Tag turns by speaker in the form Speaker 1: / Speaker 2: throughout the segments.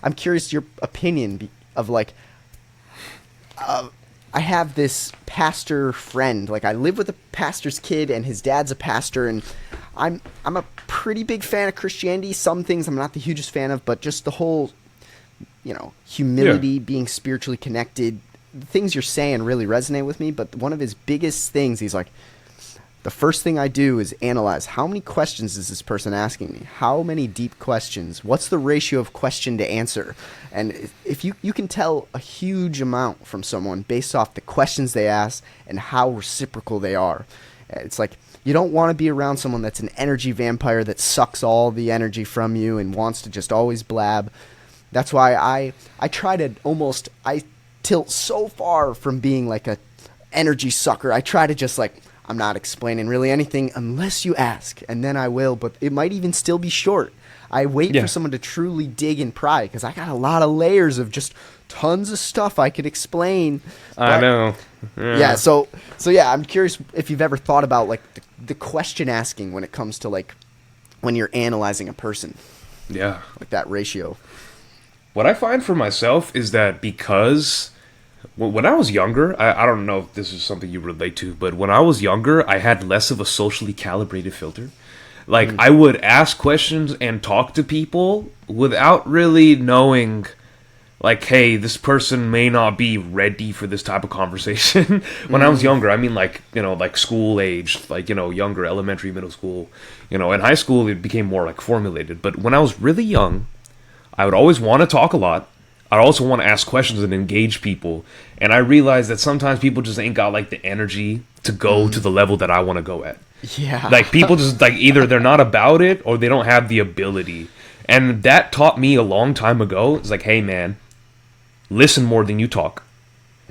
Speaker 1: I'm curious your opinion of like, I have this pastor friend. Like I live with a pastor's kid, and his dad's a pastor, and I'm a pretty big fan of Christianity. Some things I'm not the hugest fan of, but just the whole,
Speaker 2: Yeah.
Speaker 1: humility, being spiritually connected, the things you're saying really resonate with me. But one of his biggest things, he's like, the first thing I do is analyze how many questions is this person asking me? How many deep questions? What's the ratio of question to answer? And if you can tell a huge amount from someone based off the questions they ask and how reciprocal they are. It's like you don't want to be around someone that's an energy vampire that sucks all the energy from you and wants to just always blab. That's why I try to I tilt so far from being like a energy sucker. I try to just like, I'm not explaining really anything unless you ask, and then I will, but it might even still be short. I wait for
Speaker 2: Yeah.
Speaker 1: someone to truly dig and pry because I got a lot of layers of just tons of stuff I could explain.
Speaker 2: I
Speaker 1: But
Speaker 2: know.
Speaker 1: yeah,
Speaker 2: Yeah.
Speaker 1: so yeah, I'm curious if you've ever thought about like the question asking when it comes to like when you're analyzing a person,
Speaker 2: Yeah.
Speaker 1: like that ratio.
Speaker 2: What I find for myself is that because when I was younger, I don't know if this is something you relate to, but when I was younger, I had less of a socially calibrated filter. Like, I would ask questions and talk to people without really knowing, like, hey, this person may not be ready for this type of conversation. When I was younger, I mean, like, like school age, like, younger, elementary, middle school. In high school, it became more, like, formulated. But when I was really young, I would always want to talk a lot. I'd also want to ask questions and engage people. And I realized that sometimes people just ain't got like the energy to go to the level that I want to go at.
Speaker 1: Yeah.
Speaker 2: Like people just like either they're not about it or they don't have the ability. And that taught me a long time ago. It's like, hey man, listen more than you talk.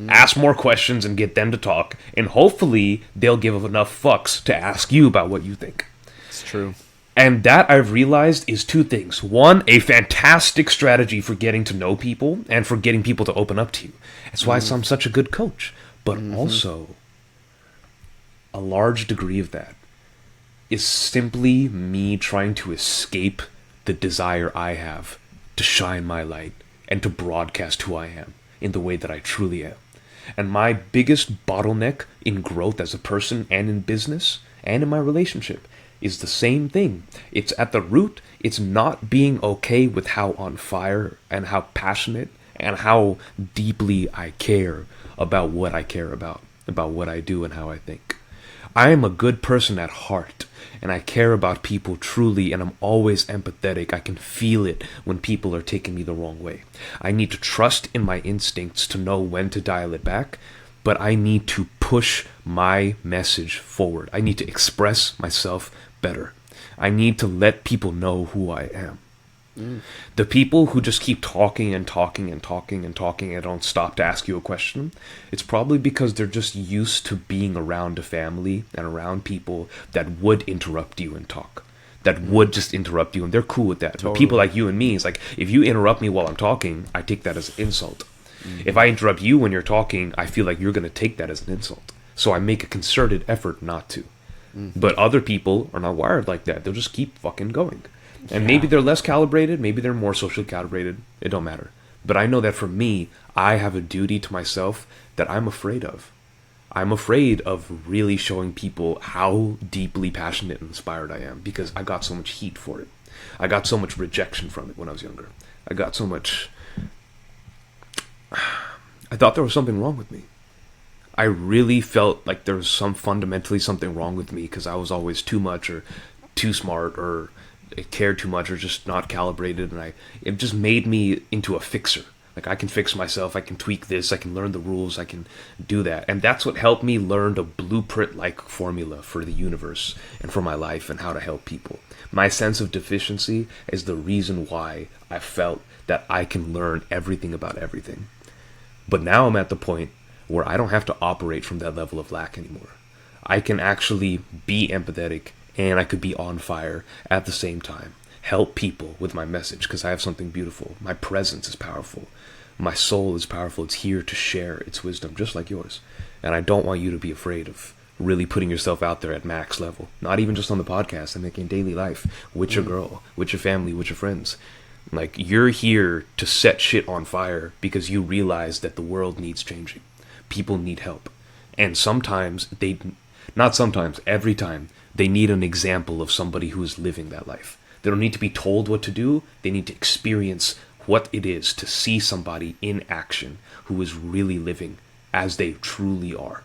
Speaker 2: Ask more questions and get them to talk. And hopefully they'll give enough fucks to ask you about what you think.
Speaker 1: It's true.
Speaker 2: And that I've realized is two things. One, a fantastic strategy for getting to know people and for getting people to open up to you. That's why I'm such a good coach. But also, a large degree of that is simply me trying to escape the desire I have to shine my light and to broadcast who I am in the way that I truly am. And my biggest bottleneck in growth as a person and in business and in my relationship is the same thing. It's at the root, it's not being okay with how on fire and how passionate and how deeply I care about what I care about what I do and how I think. I am a good person at heart, and I care about people truly, and I'm always empathetic. I can feel it when people are taking me the wrong way. I need to trust in my instincts to know when to dial it back, but I need to push my message forward. I need to express myself better. I need to let people know who I am. The people who just keep talking and talking and talking and talking and don't stop to ask you a question, it's probably because they're just used to being around a family and around people that would interrupt you and talk. That would just interrupt you, and they're cool with that. But people
Speaker 1: Totally.
Speaker 2: like you and me, it's like, if you interrupt me while I'm talking, I take that as an insult. If I interrupt you when you're talking, I feel like you're going to take that as an insult. So I make a concerted effort not to. But other people are not wired like that. They'll just keep fucking going. And maybe they're less calibrated, maybe they're more socially calibrated. It don't matter. But I know that for me, I have a duty to myself that I'm afraid of. I'm afraid of really showing people how deeply passionate and inspired I am because I got so much heat for it. I got so much rejection from it when I was younger. I got so much. I thought there was something wrong with me. I really felt like there was fundamentally something wrong with me because I was always too much or too smart or cared too much or just not calibrated, and it just made me into a fixer. Like I can fix myself, I can tweak this, I can learn the rules, I can do that. And that's what helped me learn the blueprint-like formula for the universe and for my life and how to help people. My sense of deficiency is the reason why I felt that I can learn everything about everything. But now I'm at the point where I don't have to operate from that level of lack anymore. I can actually be empathetic and I could be on fire at the same time. Help people with my message because I have something beautiful. My presence is powerful. My soul is powerful. It's here to share its wisdom just like yours. And I don't want you to be afraid of really putting yourself out there at max level. Not even just on the podcast, I think in daily life, with your girl, with your family, with your friends. Like, you're here to set shit on fire because you realize that the world needs changing. People need help. And sometimes not sometimes, every time, they need an example of somebody who is living that life. They don't need to be told what to do. They need to experience what it is to see somebody in action who is really living as they truly are.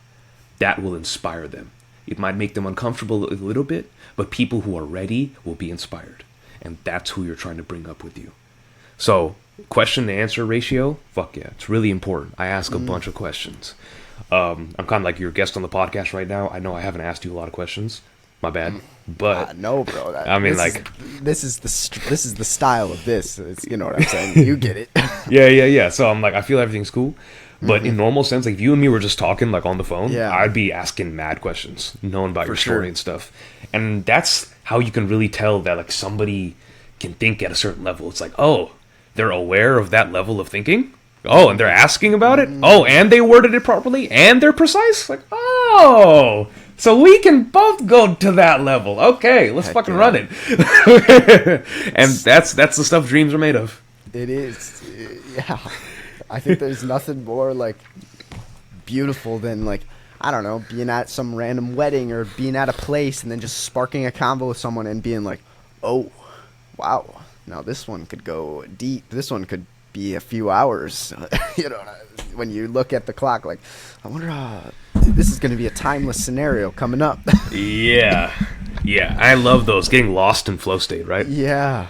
Speaker 2: That will inspire them. It might make them uncomfortable a little bit, but people who are ready will be inspired. And that's who you're trying to bring up with you. So, question to answer ratio, fuck yeah, it's really important. I ask a bunch of questions. I'm kind of like your guest on the podcast right now. I know I haven't asked you a lot of questions. My bad. But
Speaker 1: no, bro.
Speaker 2: I mean,
Speaker 1: this is the style of this. It's, you know what I'm saying? You get it.
Speaker 2: yeah. So I'm like, I feel everything's cool. But in normal sense, like if you and me were just talking like on the phone, I'd be asking mad questions, knowing about your story and stuff. And that's how you can really tell that like somebody can think at a certain level. It's like, oh, they're aware of that level of thinking. Oh, and they're asking about it. Oh, and they worded it properly, and they're precise. Like, oh, so we can both go to that level. Okay, let's fucking run it. And that's the stuff dreams are made of.
Speaker 1: It is, yeah. I think there's nothing more like beautiful than like, I don't know, being at some random wedding or being at a place and then just sparking a convo with someone and being like, oh, wow. Now this one could go deep. This one could be a few hours. You know, when you look at the clock, like, I wonder this is going to be a timeless scenario coming up.
Speaker 2: Yeah. I love those. Getting lost in flow state, right?
Speaker 1: Yeah.